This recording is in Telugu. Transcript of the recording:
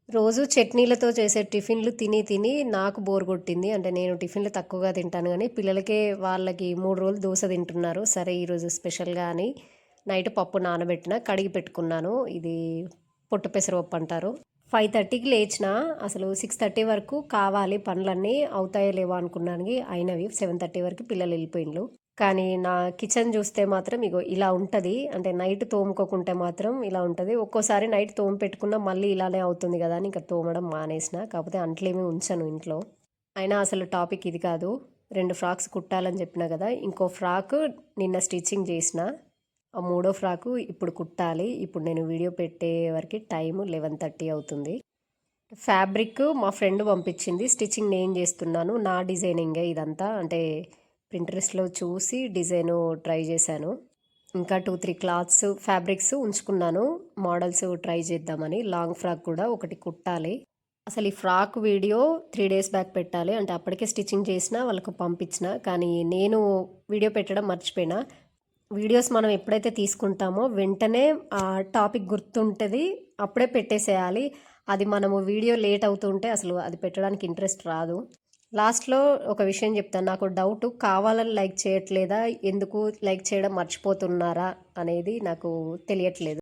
రోజు చట్నీలతో చేసే టిఫిన్‌లు తిని, తిని నాకు బోర్ కొట్టింది. అంటే నేను టిఫిన్‌లు తక్కువగా తింటాను గానీ, పిల్లలకే వాళ్ళకి 3 రోజులు దోస తింటున్నారు. సరే ఈరోజు స్పెషల్‌గా అని నైట్ పప్పు నానబెట్టిన, కడిగి పెట్టుకున్నాను. ఇది పొట్టు పెసరపప్పు అంటారు. 5:30కి లేచిన, అసలు 6:30 వరకు కావాలి పనులన్నీ అవుతాయో లేవో అనుకున్నాను. అయినవి 7:30 వరకు పిల్లలు వెళ్ళిపోయిండ్రు. కానీ నా కిచెన్ చూస్తే మాత్రం ఇగో ఇలా ఉంటది. అంటే నైట్ తోముకోకుంటే మాత్రం ఇలా ఉంటది. ఒక్కోసారి నైట్ తోమి పెట్టుకున్నా మళ్ళీ ఇలానే అవుతుంది గదా అని ఇంక తోమడం మానేసిన. కాకపోతే అంట్లేమి ఉంచను ఇంట్లో. అయినా అసలు టాపిక్ ఇది కాదు. 2 ఫ్రాక్స్ కుట్టాలని చెప్పినా గదా! ఇంకో ఫ్రాకు నిన్న స్టిచ్చింగ్ చేసిన. ఆ మూడో ఫ్రాకు ఇప్పుడు కుట్టాలి. ఇప్పుడు నేను వీడియో పెట్టే వరకి టైము 11:30 అవుతుంది. ఫ్యాబ్రిక్ మా ఫ్రెండ్ పంపించింది. స్టిచ్చింగ్ నేను చేస్తున్నాను. నా డిజైనింగే ఇదంతా. అంటే పింట్రెస్ట్‌లో చూసి డిజైను ట్రై చేశాను. ఇంకా 2, 3 క్లాత్స్, ఫ్యాబ్రిక్స్ ఉంచుకున్నాను. మోడల్స్ ట్రై చేద్దామని. లాంగ్ ఫ్రాక్ కూడా ఒకటి కుట్టాలి. అసలు ఈ ఫ్రాక్ వీడియో 3 డేస్ బ్యాక్ పెట్టాలి. అంటే అప్పటికే స్టిచ్చింగ్ చేసిన వాళ్ళకి పంపించిన. కానీ నేను వీడియో పెట్టడం మర్చిపోయినా. వీడియోస్ మనం ఎప్పుడైతే తీసుకుంటామో వెంటనే ఆ టాపిక్ గుర్తుంటది. అప్పుడే పెట్టేసేయాలి. అది మనము వీడియో లేట్ అవుతుంటే అసలు అది పెట్టడానికి ఇంట్రెస్ట్ రాదు. లాస్ట్‌లో ఒక విషయం చెప్తాను. నాకు డౌటు కావాలని లైక్ చేయట్లేదా? ఎందుకు లైక్ చేయడం మర్చిపోతున్నారా? అనేది నాకు తెలియట్లేదు.